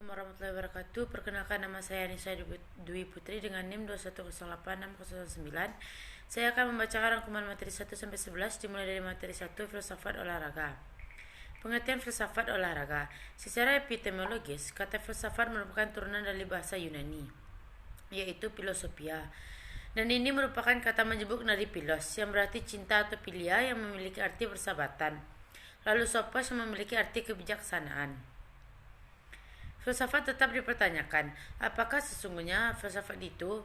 Warahmatullahi wabarakatuh. Perkenalkan, nama saya Anissa Dwi Putri dengan NIM 2108609. Saya akan membacakan rangkuman materi 1 sampai 11 dimulai dari materi 1 filsafat olahraga. Pengertian filsafat olahraga. Secara epistemologis, kata filsafat merupakan turunan dari bahasa Yunani, yaitu philosophia. Dan ini merupakan kata menjebuk dari philos, yang berarti cinta atau philia, yang memiliki arti persahabatan. Lalu sophos, yang memiliki arti kebijaksanaan. Filsafat tetap dipertanyakan, apakah sesungguhnya filsafat itu?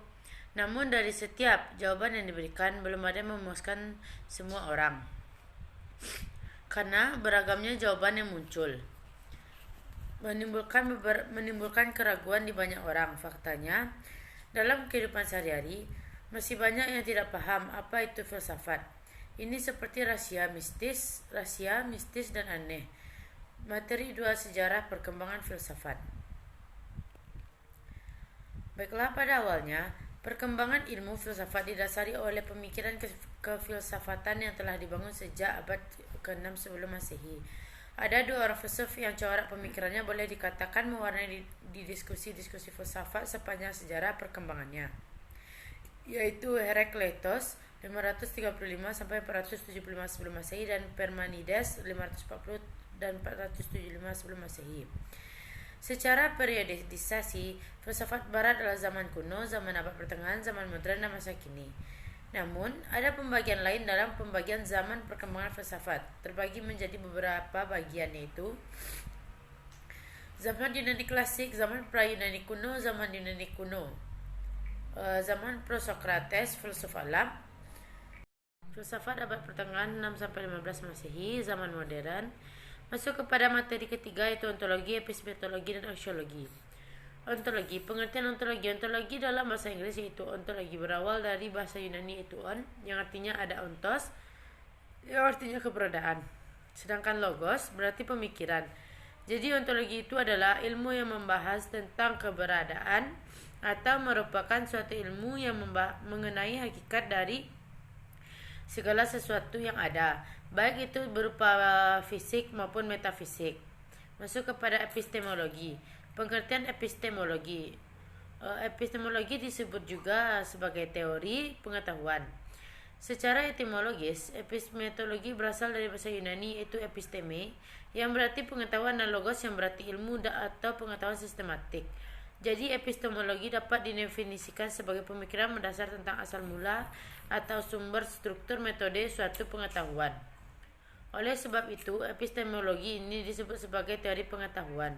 Namun dari setiap jawaban yang diberikan, belum ada yang memuaskan semua orang, karena beragamnya jawaban yang muncul menimbulkan keraguan di banyak orang. Faktanya, dalam kehidupan sehari-hari, masih banyak yang tidak paham apa itu filsafat. Ini seperti rahasia mistis dan aneh. Materi 2, sejarah perkembangan filsafat. Baiklah, pada awalnya, perkembangan ilmu filsafat didasari oleh pemikiran kefilsafatan yang telah dibangun sejak abad ke-6 sebelum Masehi. Ada dua orang filsuf yang corak pemikirannya boleh dikatakan mewarnai di diskusi-diskusi filsafat sepanjang sejarah perkembangannya, yaitu Herakleitos 535 sampai 475 sebelum Masehi dan Parmenides 540 dan 475 sebelum Masehi. Secara periodisasi, filsafat barat adalah zaman kuno, zaman abad pertengahan, zaman modern, dan masa kini. Namun, ada pembagian lain dalam pembagian zaman perkembangan filsafat, terbagi menjadi beberapa bagian, yaitu zaman Yunani klasik, zaman pra-Yunani kuno, zaman Yunani kuno, zaman Prosokrates, filsuf alam, filsafat abad pertengahan 6 sampai 15 Masehi, zaman modern. Masuk kepada materi ketiga, yaitu ontologi, epistemologi, dan aksiologi. Ontologi. Pengertian ontologi. Ontologi dalam bahasa Inggris yaitu ontologi berawal dari bahasa Yunani yaitu on, yang artinya ada, ontos, yang artinya keberadaan. Sedangkan logos berarti pemikiran. Jadi ontologi itu adalah ilmu yang membahas tentang keberadaan atau merupakan suatu ilmu yang mengenai hakikat dari segala sesuatu yang ada, baik itu berupa fisik maupun metafisik. Masuk kepada epistemologi. Pengertian epistemologi. Epistemologi disebut juga sebagai teori pengetahuan. Secara etimologis, epistemologi berasal dari bahasa Yunani yaitu episteme, yang berarti pengetahuan, dan logos yang berarti ilmu atau pengetahuan sistematik. Jadi epistemologi dapat didefinisikan sebagai pemikiran mendasar tentang asal mula atau sumber, struktur, metode suatu pengetahuan. Oleh sebab itu, epistemologi ini disebut sebagai teori pengetahuan.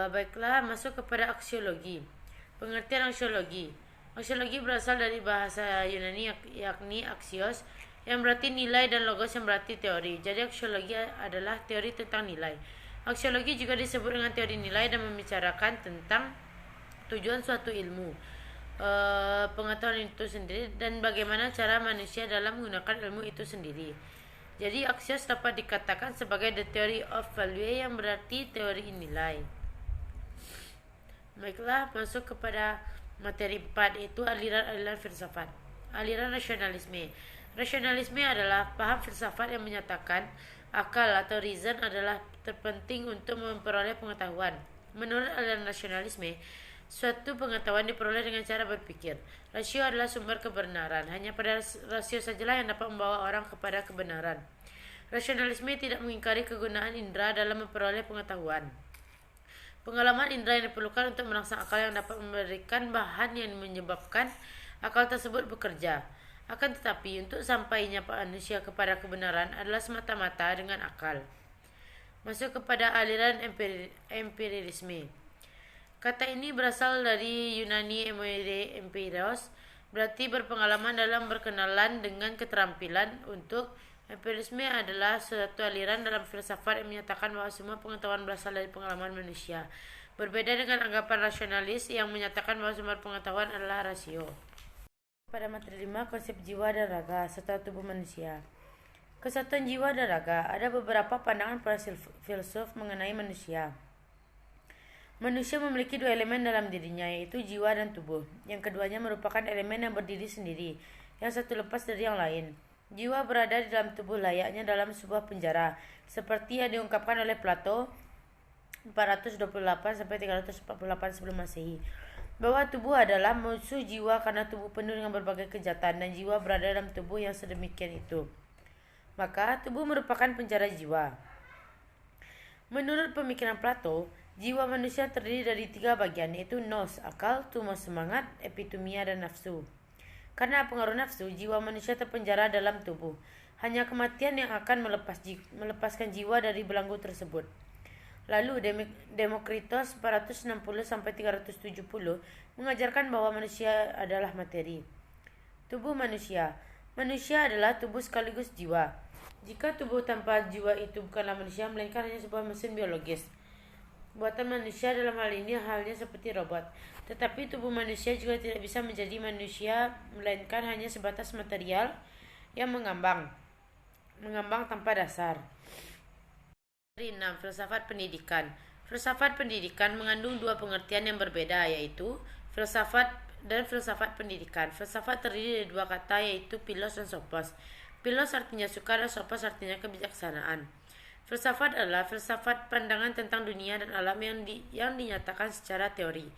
Baiklah, masuk kepada aksiologi. Pengertian aksiologi. Aksiologi berasal dari bahasa Yunani yakni aksios, yang berarti nilai, dan logos yang berarti teori. Jadi aksiologi adalah teori tentang nilai. Aksiologi juga disebut dengan teori nilai dan membicarakan tentang tujuan suatu ilmu, pengetahuan itu sendiri, dan bagaimana cara manusia dalam menggunakan ilmu itu sendiri. Jadi aksios dapat dikatakan sebagai the theory of value, yang berarti teori nilai. Baiklah, masuk kepada materi 4, yaitu aliran-aliran filsafat. Aliran rasionalisme. Rasionalisme adalah paham filsafat yang menyatakan akal atau reason adalah terpenting untuk memperoleh pengetahuan. Menurut aliran rasionalisme, suatu pengetahuan diperoleh dengan cara berpikir. Rasio adalah sumber kebenaran. Hanya pada rasio sajalah yang dapat membawa orang kepada kebenaran. Rasionalisme tidak mengingkari kegunaan indera dalam memperoleh pengetahuan. Pengalaman indera yang diperlukan untuk merangsang akal yang dapat memberikan bahan yang menyebabkan akal tersebut bekerja. Akan tetapi, untuk sampainya manusia kepada kebenaran adalah semata-mata dengan akal. Masuk kepada aliran empirisme. Kata ini berasal dari Yunani empiros, berarti berpengalaman dalam berkenalan dengan keterampilan untuk. Empirisme adalah suatu aliran dalam filsafat yang menyatakan bahwa semua pengetahuan berasal dari pengalaman manusia. Berbeda dengan anggapan rasionalis yang menyatakan bahwa sumber pengetahuan adalah rasio. Pada materi 5, konsep jiwa dan raga serta tubuh manusia. Kesatuan jiwa dan raga. Ada beberapa pandangan para filsuf mengenai manusia. Manusia memiliki dua elemen dalam dirinya, yaitu jiwa dan tubuh. Yang keduanya merupakan elemen yang berdiri sendiri, yang satu lepas dari yang lain. Jiwa berada di dalam tubuh layaknya dalam sebuah penjara, seperti yang diungkapkan oleh Plato 428 sampai 348 sebelum Masehi, bahwa tubuh adalah musuh jiwa karena tubuh penuh dengan berbagai kejahatan dan jiwa berada dalam tubuh yang sedemikian itu. Maka tubuh merupakan penjara jiwa. Menurut pemikiran Plato, jiwa manusia terdiri dari 3 bagian, yaitu nous, akal, tumor semangat, epitumia, dan nafsu. Karena pengaruh nafsu, jiwa manusia terpenjara dalam tubuh. Hanya kematian yang akan melepaskan jiwa dari belenggu tersebut. Lalu Demokritos 460 sampai 370 mengajarkan bahwa manusia adalah materi. Tubuh manusia. Manusia adalah tubuh sekaligus jiwa. Jika tubuh tanpa jiwa itu bukanlah manusia, melainkan hanya sebuah mesin biologis. Buatan manusia dalam hal ini halnya seperti robot. Tetapi tubuh manusia juga tidak bisa menjadi manusia, melainkan hanya sebatas material yang mengambang tanpa dasar. 6. Filsafat pendidikan. Filsafat pendidikan mengandung 2 pengertian yang berbeda, yaitu filsafat dan filsafat pendidikan. Filsafat terdiri dari 2 kata, yaitu philos dan sophos. Philos artinya suka dan sophos artinya kebijaksanaan. Filsafat adalah filsafat pandangan tentang dunia dan alam yang dinyatakan secara teori.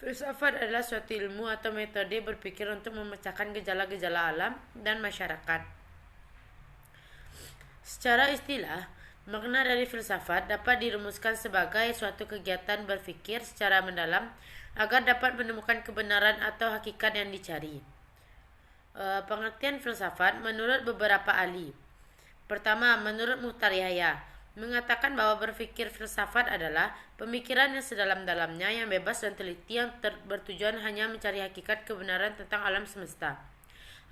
Filsafat adalah suatu ilmu atau metode berpikir untuk memecahkan gejala-gejala alam dan masyarakat. Secara istilah, makna dari filsafat dapat dirumuskan sebagai suatu kegiatan berpikir secara mendalam agar dapat menemukan kebenaran atau hakikat yang dicari. Pengertian filsafat menurut beberapa ahli. Pertama, menurut Muhtar Yahya, mengatakan bahwa berpikir filsafat adalah pemikiran yang sedalam-dalamnya, yang bebas dan teliti, yang bertujuan hanya mencari hakikat kebenaran tentang alam semesta,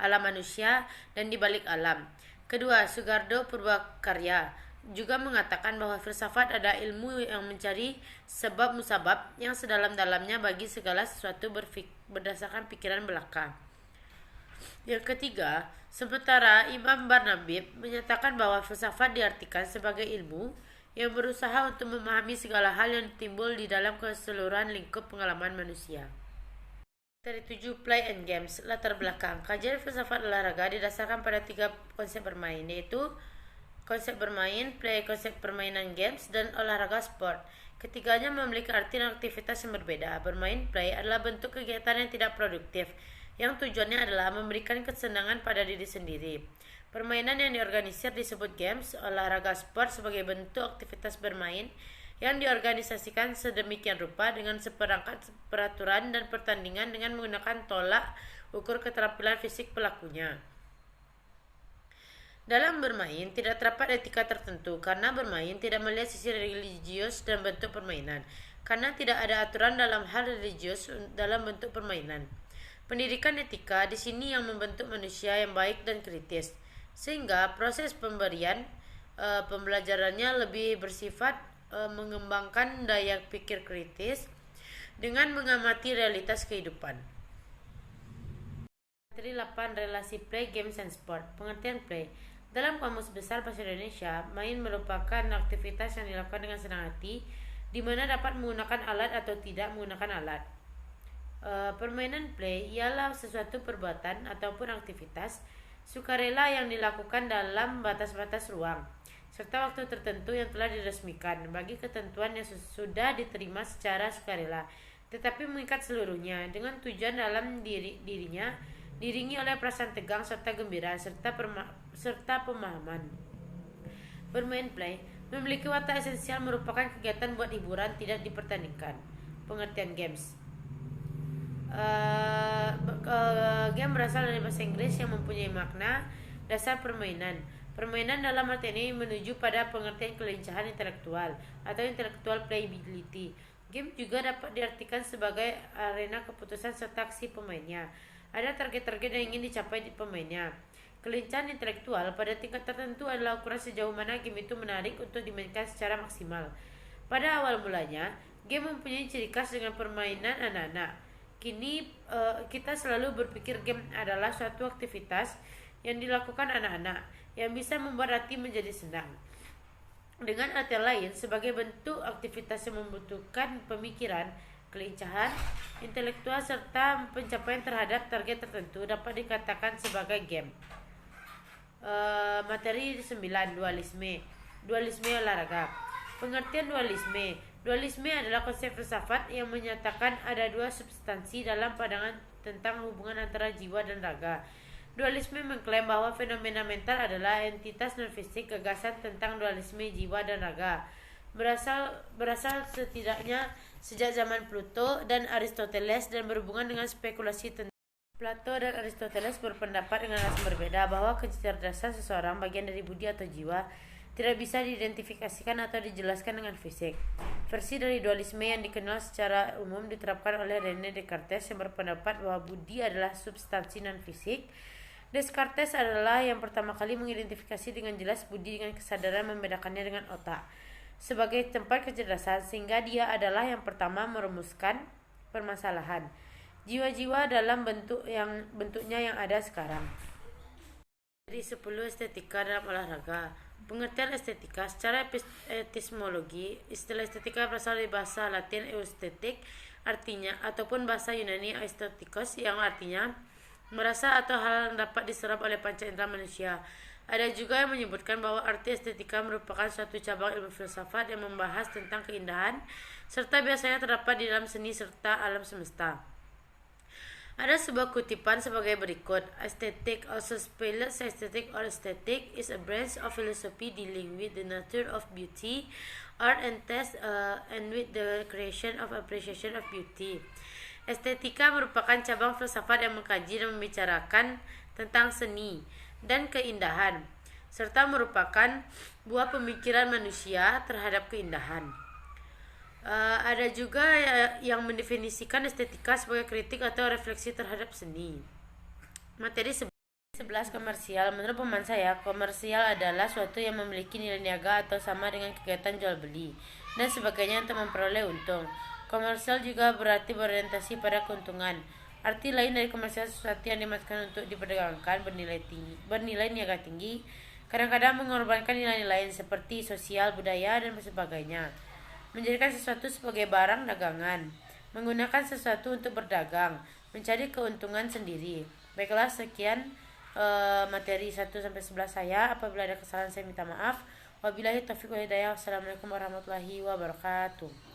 alam manusia, dan di balik alam. Kedua, Sugardo Purwakarya juga mengatakan bahwa filsafat adalah ilmu yang mencari sebab musabab yang sedalam-dalamnya bagi segala sesuatu berdasarkan pikiran belaka. Yang ketiga, sementara Imam Barnabib menyatakan bahwa filsafat diartikan sebagai ilmu yang berusaha untuk memahami segala hal yang timbul di dalam keseluruhan lingkup pengalaman manusia. Dari 7. Play and Games. Latar belakang. Kajian filsafat olahraga didasarkan pada 3 konsep bermain, yaitu konsep bermain, play, konsep permainan games, dan olahraga sport. Ketiganya memiliki arti dan aktivitas yang berbeda. Bermain, play, adalah bentuk kegiatan yang tidak produktif, yang tujuannya adalah memberikan kesenangan pada diri sendiri. Permainan yang diorganisir disebut games. Olahraga sport sebagai bentuk aktivitas bermain yang diorganisasikan sedemikian rupa dengan seperangkat peraturan dan pertandingan dengan menggunakan tolak ukur keterampilan fisik pelakunya. Dalam bermain tidak terdapat etika tertentu, karena bermain tidak melihat sisi religius dan bentuk permainan, karena tidak ada aturan dalam hal religius dalam bentuk permainan. Pendidikan etika di sini yang membentuk manusia yang baik dan kritis, sehingga proses pembelajarannya lebih bersifat mengembangkan daya pikir kritis dengan mengamati realitas kehidupan. Materi 8. Relasi play, games, and sport. Pengertian play. Dalam Kamus Besar Bahasa Indonesia, main merupakan aktivitas yang dilakukan dengan senang hati, di mana dapat menggunakan alat atau tidak menggunakan alat. Permainan play ialah sesuatu perbuatan ataupun aktivitas sukarela yang dilakukan dalam batas-batas ruang serta waktu tertentu yang telah diresmikan bagi ketentuan yang sudah diterima secara sukarela, tetapi mengikat seluruhnya dengan tujuan dalam dirinya, diringi oleh perasaan tegang serta gembira serta pemahaman. Bermain play memiliki watak esensial, merupakan kegiatan buat hiburan, tidak dipertandingkan. Pengertian games. Game berasal dari bahasa Inggris yang mempunyai makna dasar permainan. Permainan dalam arti ini menuju pada pengertian kelincahan intelektual atau intellectual playability. Game juga dapat diartikan sebagai arena keputusan serta aksi pemainnya. Ada target-target yang ingin dicapai di pemainnya. Kelincahan intelektual pada tingkat tertentu adalah ukuran sejauh mana game itu menarik untuk dimainkan secara maksimal. Pada awal mulanya, game mempunyai ciri khas dengan permainan anak-anak. Kini kita selalu berpikir game adalah suatu aktivitas yang dilakukan anak-anak yang bisa membuat hati menjadi senang. Dengan artian lain, sebagai bentuk aktivitas yang membutuhkan pemikiran, kelincahan intelektual serta pencapaian terhadap target tertentu dapat dikatakan sebagai game. Materi 9. Dualisme olahraga. Pengertian dualisme. Dualisme adalah konsep filsafat yang menyatakan ada dua substansi dalam pandangan tentang hubungan antara jiwa dan raga. Dualisme mengklaim bahwa fenomena mental adalah entitas non-fisik. Gagasan tentang dualisme jiwa dan raga berasal setidaknya sejak zaman Plato dan Aristoteles dan berhubungan dengan spekulasi tentang Plato dan Aristoteles berpendapat dengan alasan berbeda bahwa kecerdasan seseorang, bagian dari budi atau jiwa, tidak bisa diidentifikasikan atau dijelaskan dengan fisik. Versi dari dualisme yang dikenal secara umum diterapkan oleh René Descartes yang berpendapat bahwa budi adalah substansi non-fisik. Descartes adalah yang pertama kali mengidentifikasi dengan jelas budi dengan kesadaran, membedakannya dengan otak sebagai tempat kecerdasan, sehingga dia adalah yang pertama merumuskan permasalahan jiwa-jiwa dalam bentuknya yang ada sekarang. Dari 10 estetika dalam olahraga. Pengertian estetika secara epistemologi, istilah estetika berasal dari bahasa Latin eustetik, artinya ataupun bahasa Yunani aesthetikos yang artinya merasa atau hal yang dapat diserap oleh panca indera manusia. Ada juga yang menyebutkan bahwa arti estetika merupakan suatu cabang ilmu filsafat yang membahas tentang keindahan serta biasanya terdapat di dalam seni serta alam semesta. Ada sebuah kutipan sebagai berikut. Aesthetic, also spelled aesthetic or aesthetic, is a branch of philosophy dealing with the nature of beauty, art and taste, and with the creation of appreciation of beauty. Estetika merupakan cabang filsafat yang mengkaji dan membicarakan tentang seni dan keindahan, serta merupakan buah pemikiran manusia terhadap keindahan. Ada juga yang mendefinisikan estetika sebagai kritik atau refleksi terhadap seni. Materi 11 komersial. Menurut pemahaman saya, komersial adalah suatu yang memiliki nilai niaga atau sama dengan kegiatan jual beli dan sebagainya untuk memperoleh untung. Komersial juga berarti berorientasi pada keuntungan. Arti lain dari komersial sesuatu yang dimaksudkan untuk diperdagangkan bernilai niaga tinggi, kadang-kadang mengorbankan nilai lain seperti sosial, budaya, dan sebagainya. Menjadikan sesuatu sebagai barang dagangan, menggunakan sesuatu untuk berdagang, mencari keuntungan sendiri. Baiklah, sekian materi 1-11 saya. Apabila ada kesalahan saya minta maaf. Wabillahi taufiq wal hidayah. Wassalamualaikum warahmatullahi wabarakatuh.